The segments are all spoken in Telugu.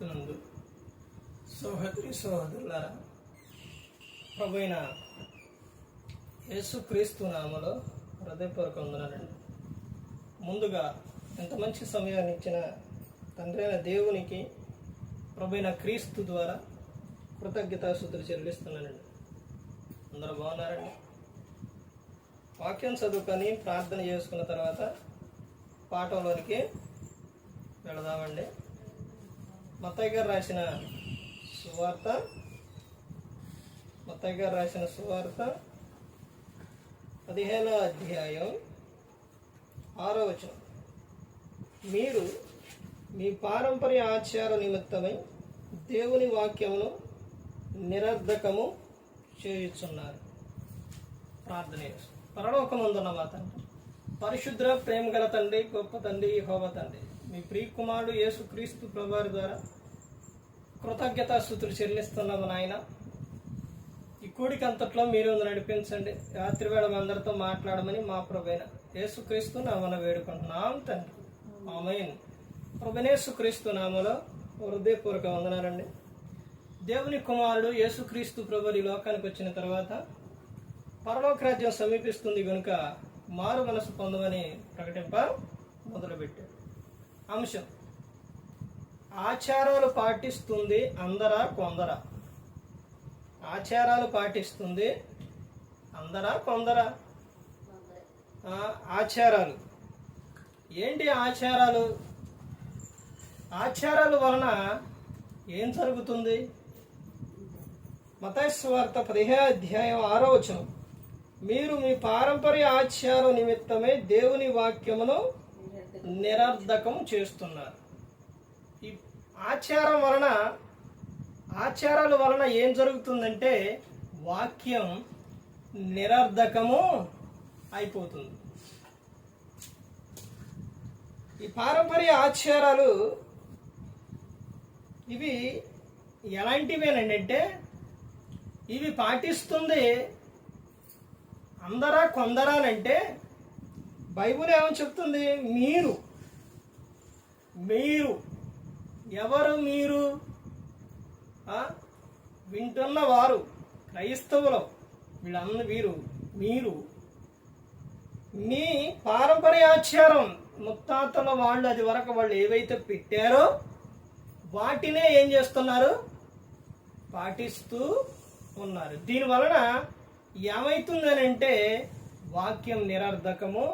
నందు సహోదరి సహోదరులారా, ప్రభువైన యేసుక్రీస్తు నామములో హృదయపూర్వక వందనాలండి. ముందుగా ఎంత మంచి సమయాన్ని ఇచ్చిన తండ్రి అయిన దేవునికి ప్రభువైన క్రీస్తు ద్వారా కృతజ్ఞతాస్తుతులు చెల్లిస్తున్నానండి. అందరూ బాగున్నారండి? వాక్యం చదువుకొని ప్రార్థన చేసుకున్న తర్వాత పాఠంలోనికి వెళదామండి. మత్తయి గారు రాసిన సువార్త 15వ అధ్యాయం 6వ వచనం. మీరు మీ పారంపర్య ఆచార నిమిత్తమై దేవుని వాక్యమును నిరర్ధకము చేయుచున్నారు. ప్రార్థన చేస్తాం. పరలోకమందున్న మా తండ్రి, పరిశుద్ర ప్రేమ గల తండ్రి, గొప్ప తండ్రి, యెహోవా తండ్రి, మీ ప్రియకుమారుడు యేసుక్రీస్తు ప్రభువారి ద్వారా కృతజ్ఞతాస్తుతులు చెల్లిస్తున్నాము నాయన. ఈ కూడిక అంతట్లో మీరు నడిపించండి. రాత్రి వేళ అందరితో మాట్లాడమని మా ప్రభువైన యేసుక్రీస్తు నామమున వేడుకుంటున్నాం తండ్రి, ఆమేన్. ప్రభువైన యేసుక్రీస్తు నామములో హృదయపూర్వక వందనాలండి. దేవుని కుమారుడు యేసుక్రీస్తు ప్రభువు ఈ లోకానికి వచ్చిన తర్వాత పరలోక రాజ్యం సమీపిస్తుంది కనుక మారు మనసు పొందమని ప్రకటింప మొదలుపెట్టాడు. అంశం: ఆచారాలు పాటిస్తుంది అందరా కొందరా? ఆచారాలు పాటిస్తుంది అందరా కొందరా? ఆచారాలు ఏంటి? ఆచారాల వలన ఏం జరుగుతుంది? మత్తయి సువార్త 15వ అధ్యాయం 6వ వచనం. మీరు మీ పారంపర్య ఆచారం నిమిత్తమే దేవుని వాక్యమును నిరర్ధకం చేస్తున్నారు. ఈ ఆచారాల వలన ఏం జరుగుతుందంటే వాక్యం నిరర్ధకము అయిపోతుంది. ఈ పారంపర్య ఆచారాలు ఇవి ఎలాంటివేనంటే ఇవి పాటిస్తుంది అందరా కొందరానంటే బైబిల్ ఏమని చెప్తుంది? మీరు ఎవరు? మీరు వింటున్న వారు క్రైస్తవులు, వీళ్ళందరూ మీరు మీ పారంపర్యాచారం ముత్తాతల వాళ్ళు అది వరకు వాళ్ళు ఏవైతే పెట్టారో వాటినే ఏం చేస్తున్నారు? పాటిస్తూ ఉన్నారు. దీనివలన ఏమవుతుందని అంటే వాక్యం నిరర్ధకము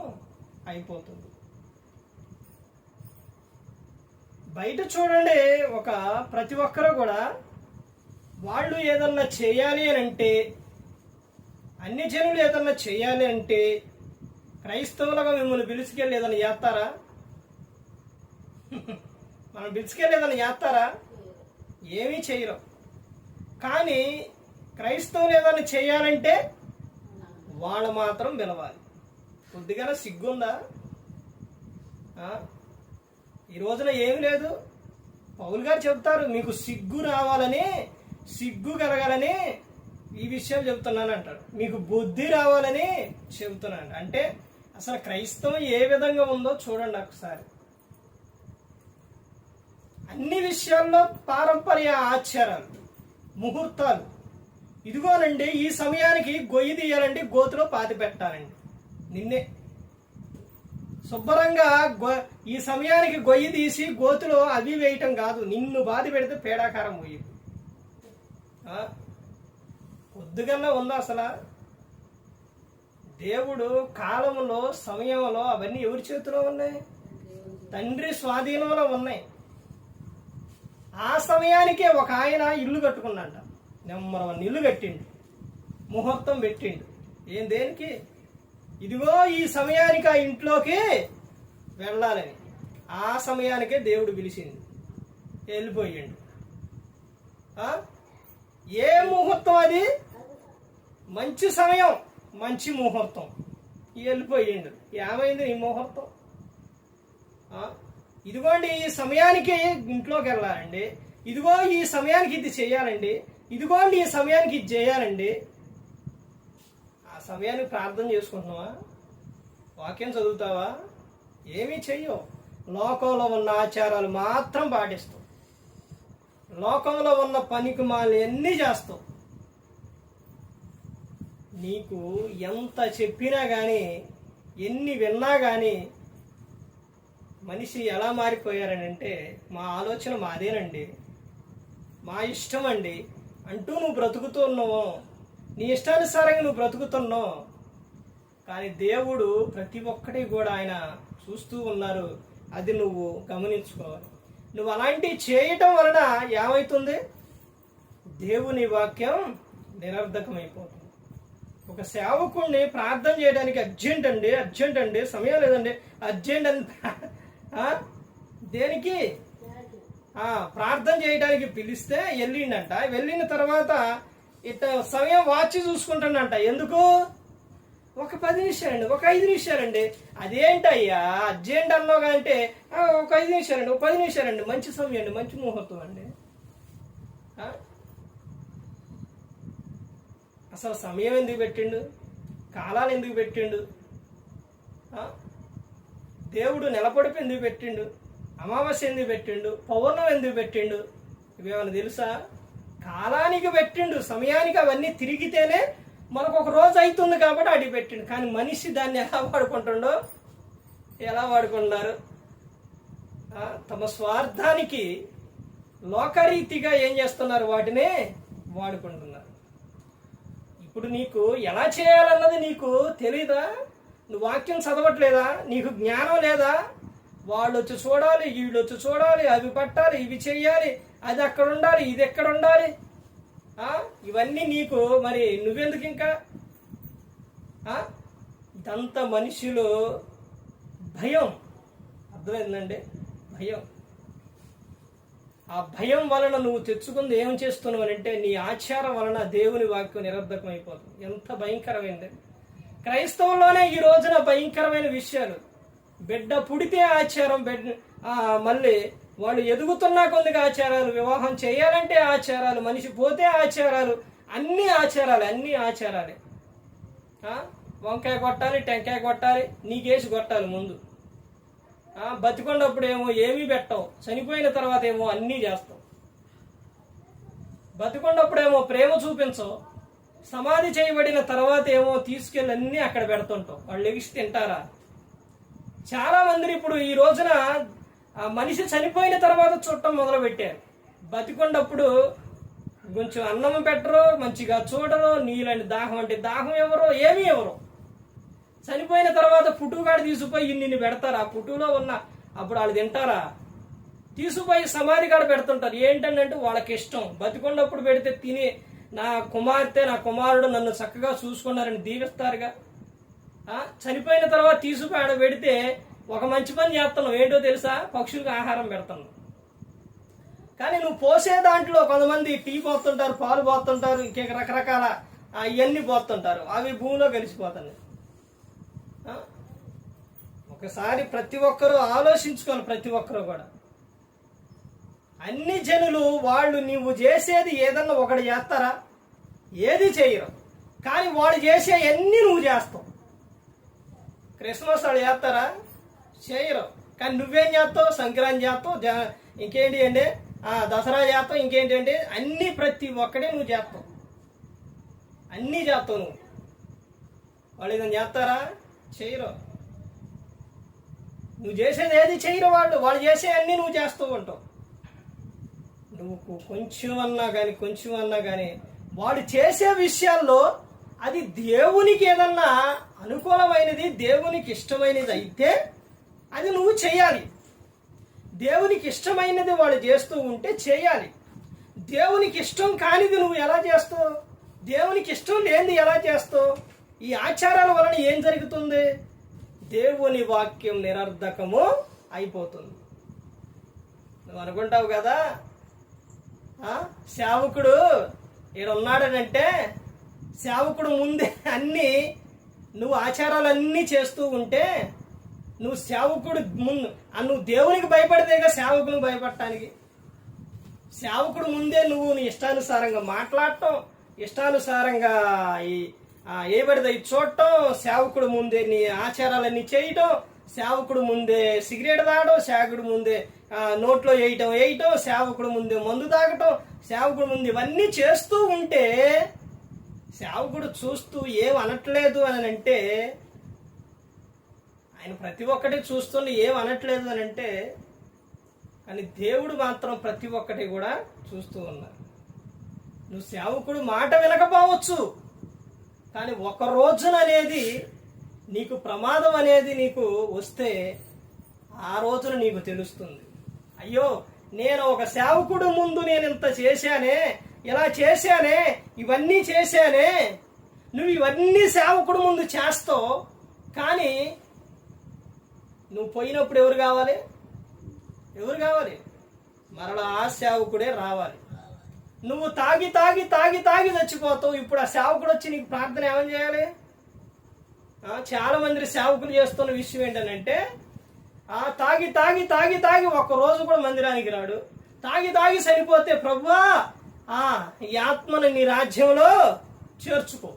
అయిపోతుంది. బయట చూడండి, ప్రతి ఒక్కరు కూడా వాళ్ళు ఏదన్నా చేయాలి అని అంటే, అన్ని జనులు ఏదన్నా చేయాలి అంటే క్రైస్తవులుగా మిమ్మల్ని పిలుచుకెళ్ళి ఏదైనా చేస్తారా? మనం పిలుచుకెళ్ళి ఏదైనా చేస్తారా? ఏమీ చేయరు. కానీ క్రైస్తవులు ఏదైనా చేయాలంటే వాళ్ళు మాత్రం పిలవాలి. కొద్దిగా సిగ్గుందా? ఈ రోజున ఏమి లేదు. పౌలు గారు చెప్తారు, మీకు సిగ్గు రావాలని, సిగ్గు కలగాలని ఈ విషయం చెప్తున్నాను అంటాడు. మీకు బుద్ధి రావాలని చెబుతున్నాను. అంటే అసలు క్రైస్తవం ఏ విధంగా ఉందో చూడండి ఒకసారి. అన్ని విషయాల్లో పారంపర్య ఆచారాలు, ముహూర్తాలు. ఇదిగోనండి, ఈ సమయానికి గొయ్యి తీయాలండి, గోతులో పాతి పెట్టాలండి. నిన్నే శుభ్రంగా ఈ సమయానికి గొయ్యి తీసి గోతులో అవి వేయటం కాదు, నిన్ను బాధ పెడితే పేడాకారం పోయి కొద్దిగన్నా ఉందా అసలు? దేవుడు కాలంలో, సమయంలో అవన్నీ ఎవరి చేతిలో ఉన్నాయి? తండ్రి స్వాధీనంలో ఉన్నాయి. ఆ సమయానికే ఒక ఆయన ఇల్లు కట్టుకున్నాంట. నెంబర్ 1 ఇల్లు కట్టిండు, ముహూర్తం పెట్టిండు. దేనికి? ఇదిగో ఈ సమయానికి ఆ ఇంట్లోకి వెళ్ళాలని. ఆ సమయానికే దేవుడు పిలిచింది, వెళ్ళిపోయిండు. ఏ ముహూర్తం అది? మంచి సమయం, మంచి ముహూర్తం. వెళ్ళిపోయిండు. ఏమైంది ఈ ముహూర్తం? ఇదిగోండి ఈ సమయానికి ఇంట్లోకి వెళ్ళాలండి, ఇదిగో ఈ సమయానికి ఇది చేయాలండి, ఇదిగోండి ఈ సమయానికి ఇది చేయాలండి. ఆ సమయానికి ప్రార్థన చేసుకుంటున్నావా? వాక్యం చదువుతావా? ఏమీ చెయ్యవు. లోకంలో ఉన్న ఆచారాలు మాత్రం పాటిస్తాం. లోకంలో ఉన్న పనికి మాలన్నీ చేస్తావు. నీకు ఎంత చెప్పినా కానీ, ఎన్ని విన్నా కానీ మనిషి ఎలా మారిపోయారనంటే, మా ఆలోచన మాదేనండి, మా ఇష్టం అండి అంటూ నువ్వు బ్రతుకుతున్నావు. నీ ఇష్టానుసారంగా నువ్వు బ్రతుకుతున్నావు. కానీ దేవుడు ప్రతి ఒక్కటి కూడా ఆయన చూస్తూ ఉన్నారు. అది నువ్వు గమనించుకోవాలి. నువ్వు అలాంటివి చేయటం వలన ఏమవుతుంది? దేవుని వాక్యం నిరర్ధకమైపోతుంది. ఒక సేవకుడిని ప్రార్థన చేయడానికి అర్జెంట్ అండి సమయం లేదండి, అర్జెంట్ అని దేనికి ప్రార్థన చేయడానికి పిలిస్తే వెళ్ళిండంట. వెళ్ళిన తర్వాత ఇట్లా సమయం వాచి చూసుకుంటాడంట. ఎందుకు? ఒక 10 నిమిషాలండి, ఒక 5 నిమిషాలండి. అదేంటయ్యా అర్జెంట్ అన్నావు అంటే ఒక 5 నిమిషాలండి, ఒక 10 నిమిషాలండి, మంచి సమయం అండి, మంచి ముహూర్తం అండి. అసలు సమయం ఎందుకు పెట్టిండు? కాలాలు ఎందుకు పెట్టిండు? దేవుడు నెలపొడుపు ఎందుకు పెట్టిండు? అమావాస్య ఎందుకు పెట్టిండు? పౌర్ణం ఎందుకు పెట్టిండు? ఇవేమైనా తెలుసా? కాలానికి పెట్టిండు, సమయానికి అవన్నీ తిరిగితేనే మనకు ఒక రోజు అవుతుంది కాబట్టి అడిగి పెట్టిండు. కానీ మనిషి దాన్ని ఎలా వాడుకుంటున్నారు? తమ స్వార్థానికి లోకరీతిగా ఏం చేస్తున్నారు? వాటినే వాడుకుంటున్నారు. ఇప్పుడు నీకు ఎలా చేయాలన్నది నీకు తెలీదా? నువ్వు వాక్యం చదవట్లేదా? నీకు జ్ఞానం లేదా? వాళ్ళు వచ్చి చూడాలి, వీళ్ళు వచ్చి చూడాలి, అవి పట్టాలి, ఇవి చెయ్యాలి, అది అక్కడ ఉండాలి, ఇది ఎక్కడ ఉండాలి, ఇవన్నీ నీకు మరి నువ్వెందుకు ఇంకా? ఇదంతా మనుషులు భయం, అర్థమైందండి? భయం. ఆ భయం వలన నువ్వు తెచ్చుకుంది ఏం చేస్తున్నావు అంటే, నీ ఆచారం వలన దేవుని వాక్యం నిరర్ధకం అయిపోతుంది. ఎంత భయంకరమైంది! క్రైస్తవుల్లోనే ఈ రోజున భయంకరమైన విషయాలు. బిడ్డ పుడితే ఆచారం, మళ్ళీ వాళ్ళు ఎదుగుతున్నా కొద్దిగా ఆచారాలు, వివాహం చేయాలంటే ఆచారాలు, మనిషి పోతే ఆచారాలు, అన్ని ఆచారాలే. వంకాయ కొట్టాలి, టెంకాయ కొట్టాలి, నీకేసి కొట్టాలి ముందు. బతికొండప్పుడు ఏమో ఏమీ పెట్టవు, చనిపోయిన తర్వాత ఏమో అన్నీ చేస్తావు. బతికొండప్పుడేమో ప్రేమ చూపించవు, సమాధి చేయబడిన తర్వాత ఏమో తీసుకెళ్ళి అన్నీ అక్కడ పెడుతుంటావు. వాళ్ళు ఎగిసి తింటారా? చాలా మంది ఇప్పుడు ఈ రోజున మనిషి చనిపోయిన తర్వాత చూడటం మొదలు పెట్టారు. బతికొండప్పుడు కొంచెం అన్నం పెట్టరు, మంచిగా చూడరు, నీళ్ళని దాహం అంటే దాహం ఎవరో ఏమీ ఎవరో. చనిపోయిన తర్వాత పుట్టుగాడు తీసుకుపోయి ఇన్ని పెడతారు. ఆ పుట్టులో ఉన్న అప్పుడు వాళ్ళు తింటారా? తీసుకుపోయి సమాధి కాడ పెడుతుంటారు. ఏంటంటే వాళ్ళకి ఇష్టం. బతికొండప్పుడు పెడితే తిని, నా కుమార్తె, నా కుమారుడు నన్ను చక్కగా చూసుకున్నారని దీవిస్తారుగా. చనిపోయిన తర్వాత తీసుకుపోయి ఆడ పెడితే ఒక మంచి పని చేస్తున్నావు. ఏంటో తెలుసా? పక్షులకు ఆహారం పెడుతున్నావు. కానీ నువ్వు పోసే దాంట్లో కొంతమంది టీ పోతుంటారు, పాలు పోతుంటారు, ఇంకేక రకరకాల ఇవన్నీ పోతుంటారు. అవి భూమిలో కలిసిపోతున్నాయి. ఒకసారి ప్రతి ఒక్కరూ ఆలోచించుకోవాలి. ప్రతి ఒక్కరూ కూడా, అన్ని జనులు వాళ్ళు నీవు చేసేది ఏదన్నా ఒకటి చేస్తారా? ఏది చేయరు. కానీ వాళ్ళు చేసే అన్నీ నువ్వు చేస్తావు. క్రిస్మస్ వాళ్ళు చేస్తారా? చేయరు. కానీ నువ్వేం చేస్తావు? సంక్రాంతి చేస్తావు, ఇంకేంటి అంటే దసరా చేస్తావు, ఇంకేంటి అంటే అన్నీ ప్రతి ఒక్కడే నువ్వు చేస్తావు. అన్నీ చేస్తావు నువ్వు. వాళ్ళు ఏదైనా చేస్తారా? చేయరు. నువ్వు చేసేది ఏది చేయరు. వాళ్ళు చేసే అన్నీ నువ్వు చేస్తూ ఉంటావు. నువ్వు కొంచెం అన్నా కానీ వాడు చేసే విషయాల్లో అది దేవునికి ఏదన్నా అనుకూలమైనది, దేవునికి ఇష్టమైనది అయితే అది నువ్వు చేయాలి. దేవునికి ఇష్టమైనది వాడు చేస్తూ ఉంటే చేయాలి. దేవునికి ఇష్టం కానిది నువ్వు ఎలా చేస్తావు? దేవునికి ఇష్టం లేనిది ఎలా చేస్తావు? ఈ ఆచారాల వలన ఏం జరుగుతుంది? దేవుని వాక్యం నిరర్ధకము అయిపోతుంది. నువ్వు అనుకుంటావు కదా, సేవకుడు ఈడున్నాడనంటే సేవకుడు ముందే అన్నీ నువ్వు ఆచారాలన్నీ చేస్తూ ఉంటే నువ్వు సేవకుడు ముందు నువ్వు దేవునికి భయపడితేగా సేవకుని భయపడటానికి. సేవకుడు ముందే నువ్వు నీ ఇష్టానుసారంగా మాట్లాడటం, ఇష్టానుసారంగా ఏ పడితే ఇది చూడటం, సేవకుడు ముందే నీ ఆచారాలన్నీ చేయటం, సేవకుడు ముందే సిగరెట్ తాగడం, సేవకుడు ముందే నోట్లో వేయటం, సేవకుడు ముందు మందు తాగటం, సేవకుడు ముందు ఇవన్నీ చేస్తూ ఉంటే సేవకుడు చూస్తూ ఏం అనట్లేదు అని అంటే, ఆయన ప్రతి ఒక్కటి చూస్తుండే ఏం అనట్లేదు అని అంటే, కానీ దేవుడు మాత్రం ప్రతి ఒక్కటి కూడా చూస్తూ ఉన్నారు. నువ్వు సేవకుడు మాట వినకపోవచ్చు, కానీ ఒక రోజున అనేది నీకు ప్రమాదం అనేది నీకు వస్తే ఆ రోజున నీకు తెలుస్తుంది. అయ్యో, నేను ఒక సేవకుడు ముందు నేను ఇంత చేశానే, ఇలా చేశానే, ఇవన్నీ చేశానే. నువ్వు ఇవన్నీ సేవకుడు ముందు చేస్తావు, కానీ నువ్వు పోయినప్పుడు ఎవరు కావాలి? మరలా ఆ సేవకుడే రావాలి. నువ్వు తాగి తాగి తాగి తాగి చచ్చిపోతావు. ఇప్పుడు ఆ సేవకుడు వచ్చి నీకు ప్రార్థన ఏమని చేయాలి? చాలా మంది సేవకులు చేస్తున్న విషయం ఏంటంటే, తాగి తాగి తాగి తాగి ఒక్క రోజు కూడా మందిరానికి రాడు. తాగి తాగి సరిపోతే ప్రభువా ఈ ఆత్మను నీ రాజ్యంలో చేర్చుకో.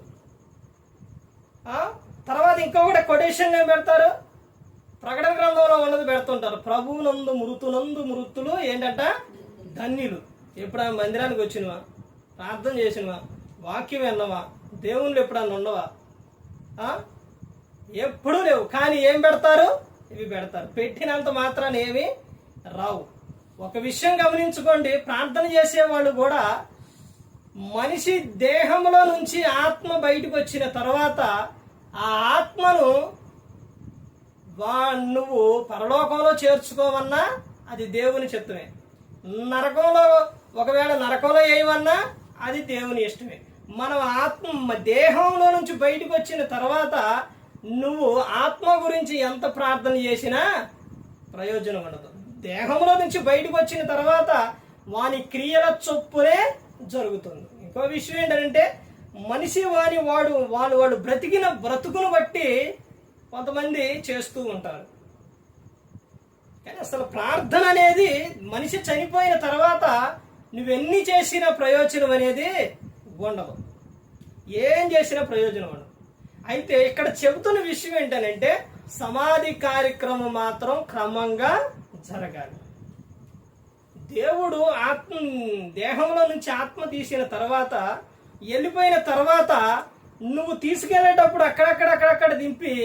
తర్వాత ఇంకొకటి కొటేషన్ ఏం పెడతారు? ప్రకటన గ్రంథంలో ఉన్నది పెడుతుంటారు. ప్రభువునందు మృతులు ఏంటంట? ధన్యులు. ఎప్పుడైనా మందిరానికి వచ్చినవా? ప్రార్థన చేసినవా? వాక్యం విన్నవా? దేవుళ్ళు ఎప్పుడన్నా ఉండవా? ఎప్పుడూ లేవు. కానీ ఏం పెడతారు? ఇవి పెడతారు. పెట్టినంత మాత్రాన్ని ఏమి రావు. ఒక విషయం గమనించుకోండి, ప్రార్థన చేసేవాళ్ళు కూడా మనిషి దేహంలో నుంచి ఆత్మ బయటకు వచ్చిన తర్వాత ఆ ఆత్మను నువ్వు పరలోకంలో చేర్చుకోవన్నా అది దేవుని చిత్తమే. ఒకవేళ నరకంలో వేయవన్నా అది దేవుని ఇష్టమే. మనం ఆత్మ దేహంలో నుంచి బయటకు వచ్చిన తర్వాత నువ్వు ఆత్మ గురించి ఎంత ప్రార్థన చేసినా ప్రయోజనం ఉండదు. దేహంలో నుంచి బయటకు వచ్చిన తర్వాత వాని క్రియల చొప్పునే జరుగుతుంది. ఇంకో విషయం ఏంటంటే, మనిషి వాళ్ళు బ్రతికిన బ్రతుకును బట్టి కొంతమంది చేస్తూ ఉంటారు. కానీ అసలు ప్రార్థన అనేది మనిషి చనిపోయిన తర్వాత నువ్వెన్ని చేసిన ప్రయోజనం అనేది ఉండదు. ఏం చేసినా ప్రయోజనం ఉండదు. అయితే ఇక్కడ చెబుతున్న విషయం ఏంటంటే, సమాధి కార్యక్రమం మాత్రం క్రమంగా జరగాలి. దేవుడు దేహంలో నుంచి ఆత్మ తీసిన తర్వాత, వెళ్ళిపోయిన తర్వాత నువ్వు తీసుకెళ్లేటప్పుడు అక్కడక్కడ దింపి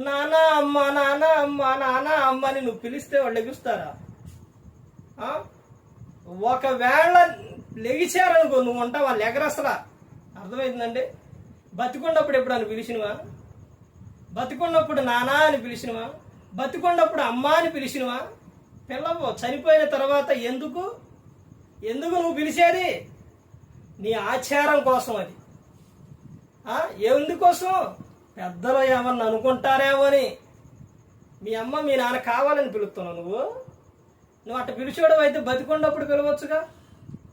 నానా అమ్మ నానా అమ్మ నానా అమ్మ అని నువ్వు పిలిస్తే వాళ్ళు లెగుస్తారా? ఒకవేళ లెగిచారనుకో, నువ్వు ఉంటావు వాళ్ళు ఎగరసలా. అర్థమైందండి? బతికున్నప్పుడు ఎప్పుడని పిలిచినవా? బతికున్నప్పుడు నానా అని పిలిచినవా? బతికున్నప్పుడు అమ్మ అని పిలిచినవా? పిల్లవు. చనిపోయిన తర్వాత ఎందుకు నువ్వు పిలిచేది? నీ ఆచారం కోసం. అది ఎందుకోసం? పెద్దలు ఏమన్నా అనుకుంటారేమో అని. మీ అమ్మ మీ నాన్న కావాలని పిలుస్తున్నావు. నువ్వు అట్ట పిలిచేవాడు అయితే బతికున్నప్పుడు పిలవచ్చుగా.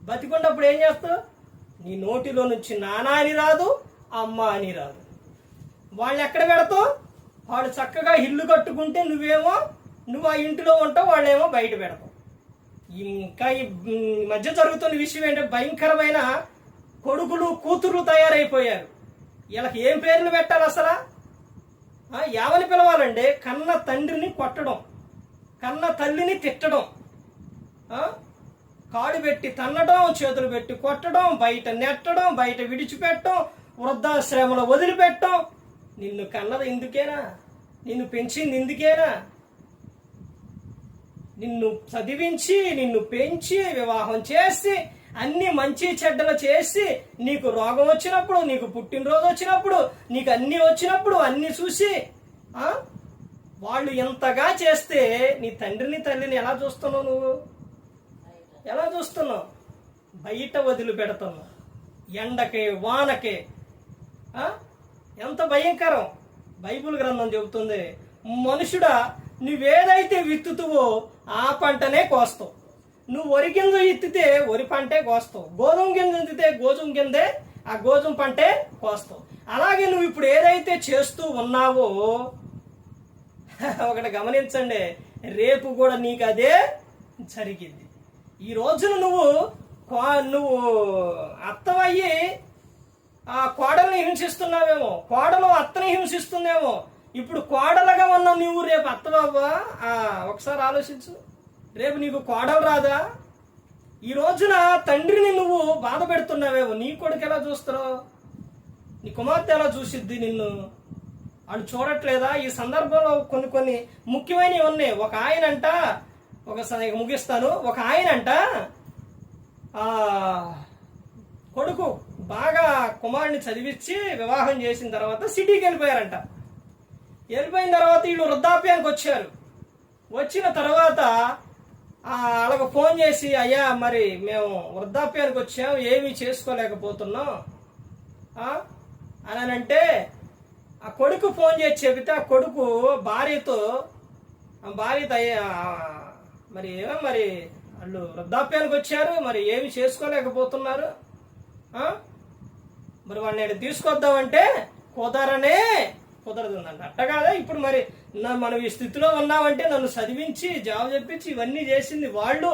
బతికున్నప్పుడు ఏం చేస్తావు? నీ నోటిలో నుంచి నాన్న అని రాదు, అమ్మ అని రాదు. వాళ్ళు ఎక్కడ పెడతావు? వాళ్ళు చక్కగా ఇల్లు కట్టుకుంటే నువ్వు ఆ ఇంటిలో ఉంటావు, వాళ్ళేమో బయట పెడతావు. ఇంకా ఈ మధ్య జరుగుతున్న విషయం ఏంటంటే, భయంకరమైన కొడుకులు కూతుర్లు తయారైపోయారు. వీళ్ళకి ఏం పేర్లు పెట్టాలి అసలు? ఏమని పిలవాలండి? కన్న తండ్రిని కొట్టడం, కన్న తల్లిని తిట్టడం, కాడు పెట్టి తన్నడం, చేతులు పెట్టి కొట్టడం, బయట నెట్టడం, బయట విడిచిపెట్టడం, వృద్ధాశ్రమంలో వదిలిపెట్టడం. నిన్ను కన్నది ఇందుకేనా? నిన్ను పెంచింది ఇందుకేనా? నిన్ను చదివించి, నిన్ను పెంచి, వివాహం చేసి, అన్ని మంచి చెడ్డలు చేసి, నీకు రోగం వచ్చినప్పుడు, నీకు పుట్టినరోజు వచ్చినప్పుడు, నీకు అన్ని వచ్చినప్పుడు అన్ని చూసి వాళ్ళు ఎంతగా చేస్తే నీ తండ్రిని తల్లిని ఎలా చూస్తున్నావు? నువ్వు ఎలా చూస్తున్నావు? బయట వదిలిపెడుతున్నావు, ఎండకే వానకే. ఎంత భయంకరం! బైబిల్ గ్రంథం చెబుతుంది, మనుషుడా నువ్వేదైతే విత్తుతువో ఆ పంటనే కోస్తావు. నువ్వు వరి గింజ ఎత్తితే వరి పంటే కోస్తావు, గోధుమ గింజ ఎత్తితే గోధుమ గింజే ఆ గోధుమ పంటే కోస్తావు. అలాగే నువ్వు ఇప్పుడు ఏదైతే చేస్తూ ఉన్నావో ఒకటి గమనించండి, రేపు కూడా నీకు అదే జరిగింది. ఈ రోజున నువ్వు అత్తవయ్యి ఆ కోడల్ని హింసిస్తున్నావేమో, కోడలు అత్తని హింసిస్తుందేమో. ఇప్పుడు కోడలుగా ఉన్న నువ్వు రేపు అత్తవవ్వా? ఒకసారి ఆలోచించు. రేపు నీకు కోడలు రాదా? ఈ రోజున తండ్రిని నువ్వు బాధ పెడుతున్నావేమో, నీ కొడుకు ఎలా చూస్తారో, నీ కుమార్తె ఎలా చూసిద్ది నిన్ను? వాళ్ళు చూడట్లేదా? ఈ సందర్భంలో కొన్ని ముఖ్యమైనవి ఉన్నాయి. ఒక ఆయనంట, ముగిస్తాను, ఒక ఆయనంట కొడుకు బాగా కుమారుని చదివించి వివాహం చేసిన తర్వాత సిటీకి వెళ్ళిపోయారంట. వెళ్ళిపోయిన తర్వాత వీళ్ళు వృద్ధాప్యానికి వచ్చారు. వచ్చిన తర్వాత వాళ్ళకు ఫోన్ చేసి, అయ్యా మరి మేము వృద్ధాప్యానికి వచ్చాం, ఏమీ చేసుకోలేకపోతున్నాం అని అంటే, ఆ కొడుకు ఫోన్ చేసి చెబితే ఆ కొడుకు భార్యతో మరి వాళ్ళు వృద్ధాప్యానికి వచ్చారు, మరి ఏమి చేసుకోలేకపోతున్నారు, మరి వాడిని తీసుకొద్దామంటే కుదరదుందంట. అట్ట కాదా, ఇప్పుడు మరి మనం ఈ స్థితిలో ఉన్నామంటే నన్ను చదివించి జాబ్ చెప్పించి ఇవన్నీ చేసింది వాళ్ళు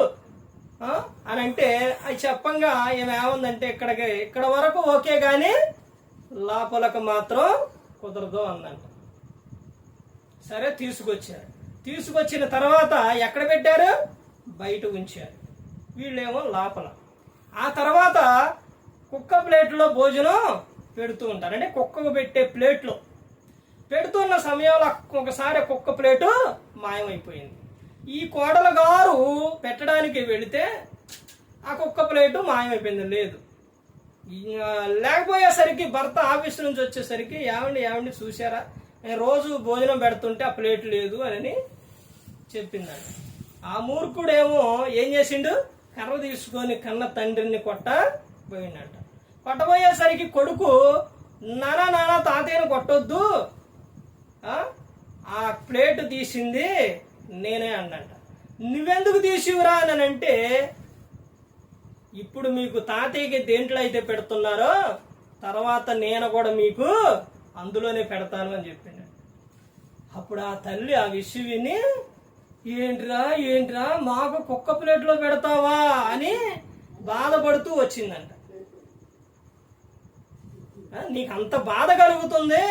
అని అంటే, అది చెప్పంగా ఏమేముందంటే ఇక్కడ వరకు ఓకే గాని లోపలకు మాత్రం కుదరదు అందంట. సరే తీసుకొచ్చిన తర్వాత ఎక్కడ పెట్టారు? బయట ఉంచారు. వీళ్ళేమో లోపల. ఆ తర్వాత కుక్క ప్లేట్లో భోజనం పెడుతూ ఉంటారు. అంటే కుక్కకు పెట్టే ప్లేట్లో పెడుతున్న సమయంలో ఒకసారి కుక్క ప్లేటు మాయమైపోయింది. ఈ కోడలు గారు పెట్టడానికి వెళితే ఆ కుక్క ప్లేటు మాయమైపోయింది. లేదు, లేకపోయేసరికి భర్త ఆఫీస్ నుంచి వచ్చేసరికి ఏమండి చూసారా, నేను రోజు భోజనం పెడుతుంటే ఆ ప్లేట్ లేదు అని చెప్పిందండి. ఆ మూర్ఖుడేమో ఏం చేసిండు? కర్ర తీసుకొని కన్న తండ్రిని కొట్టబోయిందంట. కొట్టబోయేసరికి కొడుకు, నానా తాతయ్యను కొట్టొద్దు, ఆ ప్లేట్ తీసింది నేనే అన్నంట. నువ్వెందుకు తీసివురా అని అంటే, ఇప్పుడు మీకు తాతయ్యకి దేంట్లో అయితే పెడుతున్నారో తర్వాత నేను కూడా మీకు అందులోనే పెడతాను అని చెప్పిండు. అప్పుడు ఆ తల్లి ఆ విషయం విని, ఏంట్రా మాకు కుక్క ప్లేట్లో పెడతావా అని బాధపడుతూ వచ్చిందంట. నీకు అంత బాధ కలుగుతుంది,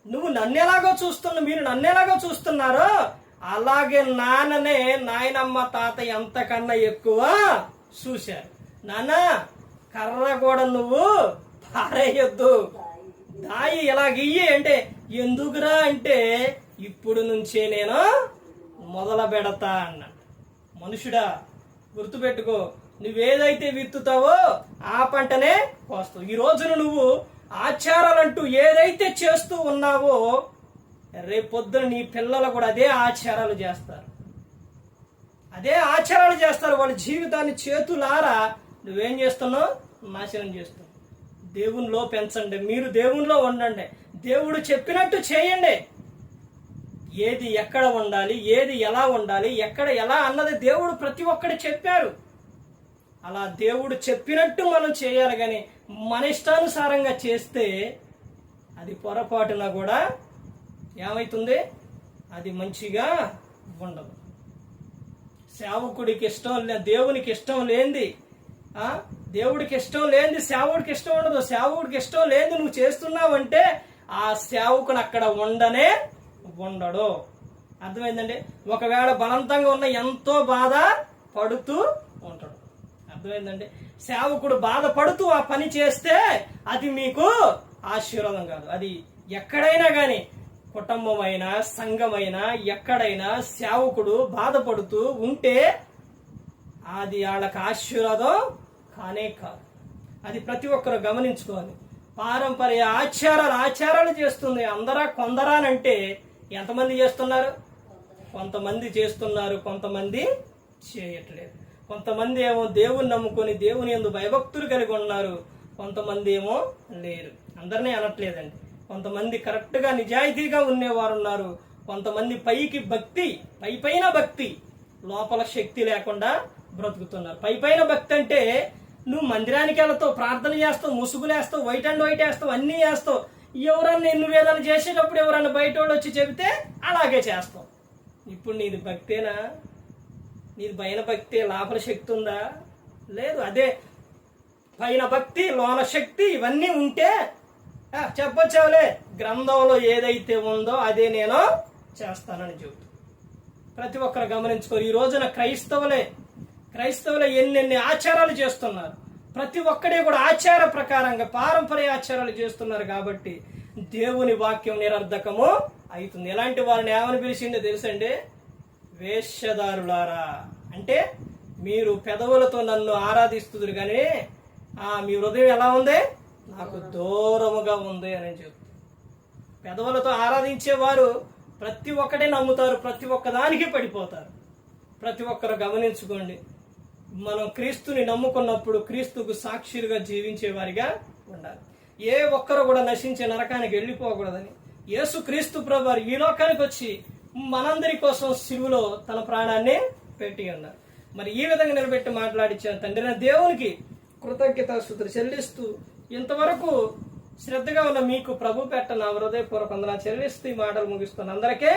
నువ్వు మీరు నన్నెలాగో చూస్తున్నారో అలాగే నాయనమ్మ తాత ఎంతకన్నా ఎక్కువ చూశారు. నాన్న కర్ర కూడా నువ్వు పారేయొద్దు, దాయి ఇలాగియ్యి అంటే, ఎందుకురా అంటే ఇప్పుడు నుంచే నేను మొదలు పెడతా అన్నాడు. మనుషుడా గుర్తుపెట్టుకో, నువ్వేదైతే విత్తుతావో ఆ పంటనే కోస్తావు. ఈ రోజున నువ్వు ఆచారాలంటూ ఏదైతే చేస్తూ ఉన్నావో రేపొద్దున నీ పిల్లలు కూడా అదే ఆచారాలు చేస్తారు. వాళ్ళ జీవితాన్ని చేతులారా నువ్వేం చేస్తున్నావు? నాశనం చేస్తున్నావు. దేవునిలో పెంచండి, మీరు దేవునిలో ఉండండి, దేవుడు చెప్పినట్టు చేయండి. ఏది ఎక్కడ ఉండాలి, ఏది ఎలా ఉండాలి, ఎక్కడ ఎలా అన్నది దేవుడు ప్రతి ఒక్కటి చెప్పారు. అలా దేవుడు చెప్పినట్టు మనం చేయాలి. కానీ మన ఇష్టానుసారంగా చేస్తే అది పొరపాటున కూడా ఏమవుతుంది? అది మంచిగా ఉండదు. సేవకుడికి ఇష్టం దేవునికి ఇష్టం లేనిది, దేవుడికి ఇష్టం లేనిది సేవకుడికి ఇష్టం ఉండదు. సేవకుడికి ఇష్టం లేనిది నువ్వు చేస్తున్నావంటే ఆ సేవకుడు అక్కడ ఉండడు. అర్థమైందండి? ఒకవేళ బలవంతంగా ఉన్న ఎంతో బాధ పడుతూ ఉంటాడు. అర్థమైందండి? సేవకుడు బాధపడుతూ ఆ పని చేస్తే అది మీకు ఆశీర్వాదం కాదు. అది ఎక్కడైనా కానీ, కుటుంబమైనా సంఘమైనా ఎక్కడైనా సేవకుడు బాధపడుతూ ఉంటే అది వాళ్ళకి ఆశీర్వాదం కానే కాదు. అది ప్రతి ఒక్కరు గమనించుకోవాలి. పారంపర్య ఆచారాలు చేస్తుంది కొందరా అంటే ఎంతమంది చేస్తున్నారు? కొంతమంది చేస్తున్నారు, కొంతమంది చేయట్లేదు. కొంతమంది ఏమో దేవుని నమ్ముకొని దేవుని యందు భయభక్తులు కలిగి ఉన్నారు, కొంతమంది ఏమో లేరు. అందరినీ అనట్లేదండి. కొంతమంది కరెక్ట్గా నిజాయితీగా ఉండేవారు ఉన్నారు, కొంతమంది పైన భక్తి లోపల శక్తి లేకుండా బ్రతుకుతున్నారు. పైన భక్తి అంటే నువ్వు మందిరానికి వెళ్తావు, ప్రార్థన చేస్తావు, ముసుగులేస్తావు, వైట్ అండ్ వైట్ వేస్తావు, అన్నీ వేస్తావు. ఎవరన్నా నువ్వు ఏదైనా చేసేటప్పుడు ఎవరన్నా బయట వాళ్ళు వచ్చి చెబితే అలాగే చేస్తావు. ఇప్పుడు నీది భక్తేనా? నీది పైన భక్తి, లోపల శక్తి ఉందా? లేదు. అదే పైన భక్తి లోన శక్తి ఇవన్నీ ఉంటే చెప్పొచ్చావులే, గ్రంథంలో ఏదైతే ఉందో అదే నేను చేస్తానని చెబుతూ ప్రతి ఒక్కరు గమనించుకోరు. ఈ రోజున క్రైస్తవులే ఎన్నెన్ని ఆచారాలు చేస్తున్నారు. ప్రతి ఒక్కడే కూడా ఆచార ప్రకారంగా పారంపర్య ఆచారాలు చేస్తున్నారు. కాబట్టి దేవుని వాక్యం నిరర్ధకము అవుతుంది. ఎలాంటి వారిని ఏమని పిలిచిందో తెలుసండి? వేశ్యదారులారా. అంటే మీరు పెదవులతో నన్ను ఆరాధిస్తున్నారు కానీ మీ హృదయం ఎలా ఉంది? నాకు దూరముగా ఉంది అని చెప్తారు. పెదవులతో ఆరాధించేవారు ప్రతి ఒక్కటే నమ్ముతారు, ప్రతి ఒక్కదానికి పడిపోతారు. ప్రతి ఒక్కరు గమనించుకోండి. మనం క్రీస్తుని నమ్ముకున్నప్పుడు క్రీస్తుకు సాక్షులుగా జీవించేవారిగా ఉండాలి. ఏ ఒక్కరు కూడా నశించే నరకానికి వెళ్ళిపోకూడదని యేసు క్రీస్తు ప్రభువారు ఈ లోకానికి వచ్చి మనందరి కోసం సిలువలో తన ప్రాణాన్ని పెట్టి ఉన్నారు. మరి ఈ విధంగా నిలబెట్టి మాట్లాడించిన తండ్రి దేవునికి కృతజ్ఞతాస్తుతులు చెల్లిస్తూ ఇంతవరకు శ్రద్ధగా ఉన్న మీకు ప్రభు పెట్ట నా హృదయపూర్వక వందనాలు చెల్లిస్తూ ఈ మాటలు ముగిస్తున్నాను. అందరికీ